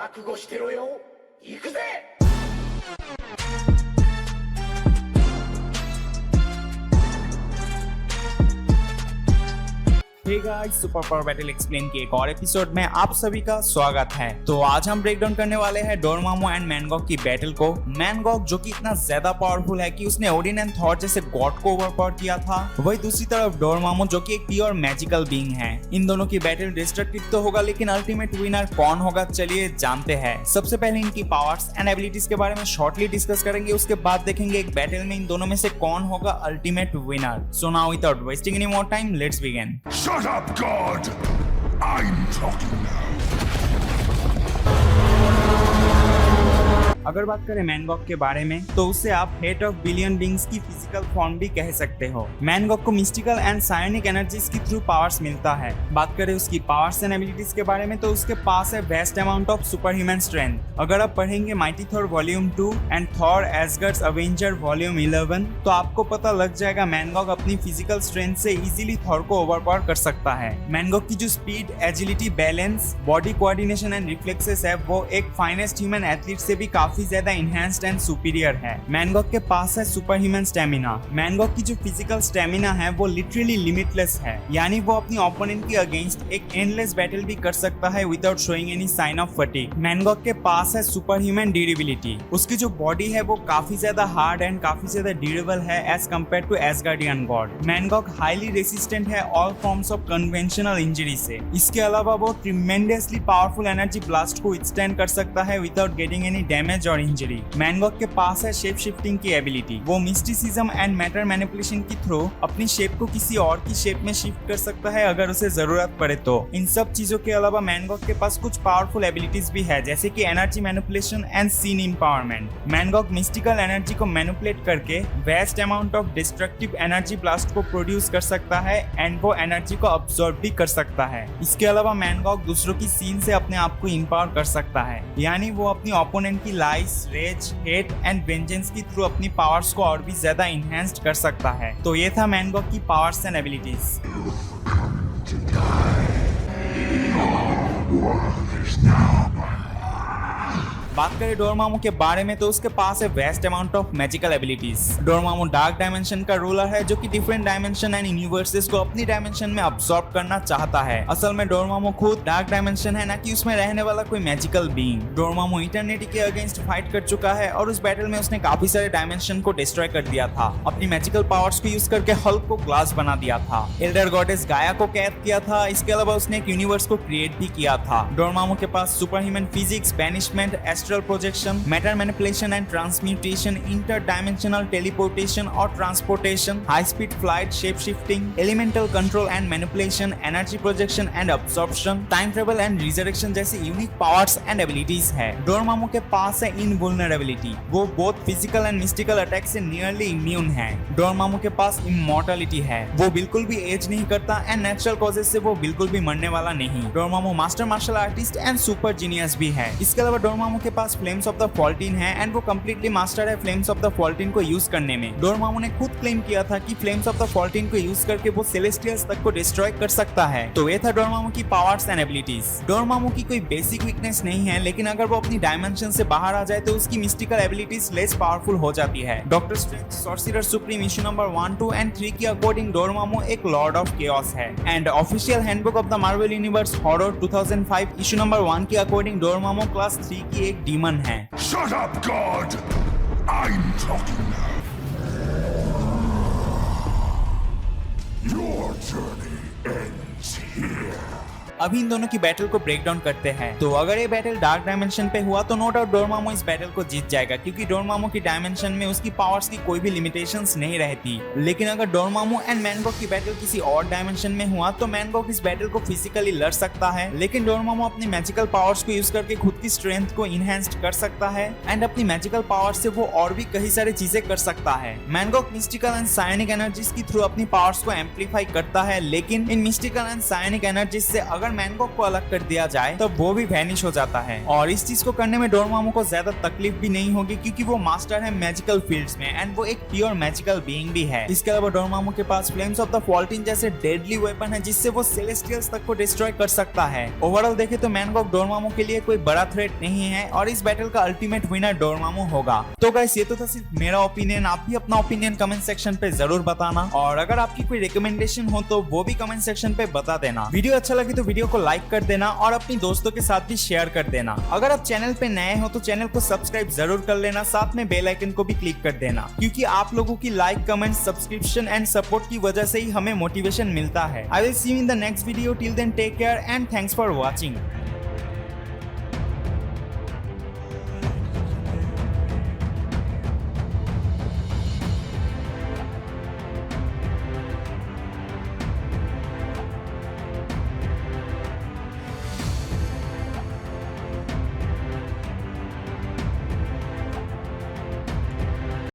覚悟してろよ。行くぜ。 hey guys, super power battle explain के एक और एपिसोड में आप सभी का स्वागत है। तो आज हम ब्रेक डाउन करने वाले हैं डोरमामू एंड मैनगॉक की बैटल को। मैनगॉक जो कि इतना ज्यादा पावरफुल है कि उसने ओडिन एंड थॉर जैसे गॉड को ओवरपावर किया था, वही दूसरी तरफ डोरमामू जो कि एक प्योर मैजिकल बीइंग है। इन दोनों की बैटल डिस्ट्रक्टिव तो होगा, लेकिन अल्टीमेट विनर कौन होगा चलिए जानते हैं। सबसे पहले इनकी पावर्स एंड एबिलिटीज के बारे में शॉर्टली डिस्कस करेंगे, उसके बाद देखेंगे एक बैटल में इन दोनों में से कौन होगा ultimate winner. So now without wasting any more time, let's begin. Shut up, God! I'm talking now. अगर बात करें मैनगॉक के बारे में तो उसे आप हेट ऑफ बिलियन बीइंग्स की फिजिकल फॉर्म भी कह सकते हो। मैनगॉक को मिस्टिकल एंड सायोनिक एनर्जीज की थ्रू पावर्स मिलता है। बात करें उसकी पावर्स एंड एबिलिटीज के बारे में तो उसके पास है vast amount of super human strength. अगर आप पढ़ेंगे Mighty Thor volume 2 and Thor Asgard's Avenger volume 11 तो आपको पता लग जाएगा मैनगॉक अपनी फिजिकल स्ट्रेंथ से इजीली थॉर को ओवरपावर कर सकता है। मैनगॉक की जो speed, agility, balance, body coordination and reflexes है वो एक फाइनेस्ट ह्यूमन एथलीट से भी काफी ज्यादा इनहैंस्ड एंड सुपीरियर है। मैनगॉक के पास है सुपर ह्यूमन स्टेमिना। मैनगॉक की जो फिजिकल स्टेमिना है वो लिटरली लिमिटलेस है, यानी वो अपनी ओपोनेंट के अगेंस्ट एक एंडलेस बैटल भी कर सकता है without showing any sign of fatigue. Mangog के पास है सुपर ह्यूमन ड्यूरेबिलिटी। उसकी जो बॉडी है वो काफी ज्यादा हार्ड एंड काफी ज्यादा ड्यूरेबल है as compared to Asgardian god. Mangog highly resistant है all forms of conventional injury से। इसके अलावा वो ट्रिमेंडसली पावरफुल एनर्जी ब्लास्ट को विथस्टैंड कर सकता है विदाउट गेटिंग एनी डैमेज और इंजरी। मैनगॉक के पास है शेप शिफ्टिंग की एबिलिटी। वो मिस्टिसिज्म एंड मैटर मैनिपुलेशन की थ्रू अपनी शेप को किसी और की शेप में शिफ्ट कर सकता है अगर उसे जरूरत पड़े तो। इन सब चीजों के अलावा मैनगॉक के पास कुछ पावरफुल एबिलिटीज भी है, जैसे कि energy manipulation and scene empowerment. Mangog mystical energy को मैनिपुलेट करके vast amount of destructive energy blast को प्रोड्यूस कर सकता है एंड वो एनर्जी को अब्सॉर्ब भी कर सकता है। इसके अलावा मैनगॉक दूसरों की सीन से अपने आप को एम्पावर कर सकता है, यानी वो अपनी ओपोनेंट की लाइस, रेज, हेट एंड वेंजेंस की थ्रू अपनी पावर्स को और भी ज्यादा इनहैंस्ड कर सकता है। तो ये था मैनगॉक की powers and abilities. To die. Your world is now mine. बात करें डोरमामू के बारे में तो उसके पास है vast amount of magical abilities. Dormammu dark dimension का रूलर है जो कि डिफरेंट डायमेंशन एंड यूनिवर्सेस को अपनी डायमेंशन में अब्सॉर्ब करना चाहता है। असल में डोरमामू खुद डार्क डायमेंशन है, ना कि उसमें रहने वाला कोई मैजिकल बीइंग। डोरमामू इटर्निटी के अगेंस्ट फाइट कर चुका है और उस बैटल में उसने काफी सारे डायमेंशन को डिस्ट्रॉय कर दिया था। अपनी मैजिकल पावर्स को यूज करके हल्क को ग्लास बना दिया था, एल्डर गॉडेस गाया को कैद किया था। इसके अलावा उसने एक यूनिवर्स को क्रिएट भी किया था। डोरमामू के पास super human physics, banishment, astral projection, matter manipulation and transmutation, interdimensional teleportation और transportation, high speed flight, shape shifting, elemental control and manipulation, energy projection and absorption, time travel and resurrection जैसी unique powers and abilities है। Dormammu के पास है invulnerability. वो both physical and mystical attack से nearly immune है। Dormammu के पास इमॉर्टलिटी है। वो बिल्कुल भी एज नहीं करता एंड नेचुरल कॉजेज से वो बिल्कुल भी मरने वाला नहीं। Dormammu master martial artist and super genius भी है। इसके अलावा डोरमामू के पास फ्लेम्स ऑफ द फॉल्टीन है एंड वो कंप्लीटली मास्टर है फ्लेम्स ऑफ द फॉल्टीन को यूज करने में। डोरमामू ने खुद क्लेम किया था कि फ्लेम्स ऑफ द फॉल्टीन को यूज करके वो सेलेस्टियल्स तक को डिस्ट्रॉय कर सकता है। तो ये था डोरमामू की पावर्स एंड एबिलिटीज। डोरमामू की कोई बेसिक वीकनेस नहीं है, लेकिन अगर वो अपनी डायमेंशन से बाहर आ जाए तो उसकी मिस्टिकल एबिलिटीज लेस पावरफुल हो जाती है। Doctor Strange, sorcerer supreme issue number 1, 2 and 3 की अकॉर्डिंग डोरमामू एक लॉर्ड ऑफ केओस है and official handbook of the Marvel universe horror 2005 issue number 1 की अकॉर्डिंग डोरमामू क्लास 3 की एक डीमन है। Shut up, God! I'm talking now. Your journey ends here. अभी इन दोनों की बैटल को ब्रेक डाउन करते हैं। तो अगर ये बैटल डार्क डायमेंशन पे हुआ तो नो डाउट डोरमामू इस बैटल को जीत जाएगा, क्योंकि डोरमामू की डायमेंशन में उसकी पावर्स की कोई भी लिमिटेशंस नहीं रहती। लेकिन अगर डोरमामू एंड मैनगॉक की बैटल किसी और डायमेंशन में हुआ तो मैनगॉक इस बैटल को फिजिकली लड़ सकता है, लेकिन डोरमामू अपनी मैजिकल पावर्स को यूज करके खुद की स्ट्रेंथ को इनहैंस्ड कर सकता है एंड अपनी मैजिकल पावर से वो और भी कई सारी चीजें कर सकता है। मैनगॉक मिस्टिकल एंड सायोनिक एनर्जीज की थ्रू अपनी पावर्स को एम्पलीफाई करता है, लेकिन इन मिस्टिकल एंड सायोनिक एनर्जीज से अगर अगर मैनगॉक को अलग कर दिया जाए तब वो भी वैनिश हो जाता है। और इस चीज को करने में डोरमामू को ज्यादा तकलीफ भी नहीं होगी क्योंकि वो मास्टर है मैजिकल फील्ड्स में एंड वो एक प्योर मैजिकल बीइंग भी है। इसके अलावा डोरमामू के पास फ्लेम्स ऑफ द फॉल्टिन जैसे डेडली वेपन है जिससे वो सेलेस्टियल्स तक को डिस्ट्रॉय कर सकता है। ओवरऑल देखे तो मैनगॉक डोरमामू के लिए कोई बड़ा थ्रेट नहीं है और इस बैटल का अल्टीमेट विनर डोरमामू होगा। तो गाइस ये तो था सिर्फ मेरा ओपिनियन, आप भी अपना ओपिनियन कमेंट सेक्शन पे जरूर बताना और अगर आपकी कोई रिकमेंडेशन हो तो वो भी कमेंट सेक्शन पे बता देना। वीडियो अच्छा लगे तो वीडियो को लाइक कर देना और अपनी दोस्तों के साथ भी शेयर कर देना। अगर आप चैनल पे नए हो तो चैनल को सब्सक्राइब जरूर कर लेना, साथ में बेल आइकन को भी क्लिक कर देना क्योंकि आप लोगों की like, comment, subscription and support की वजह से ही हमें मोटिवेशन मिलता है। I will see you in the next video, till then take care and thanks for watching.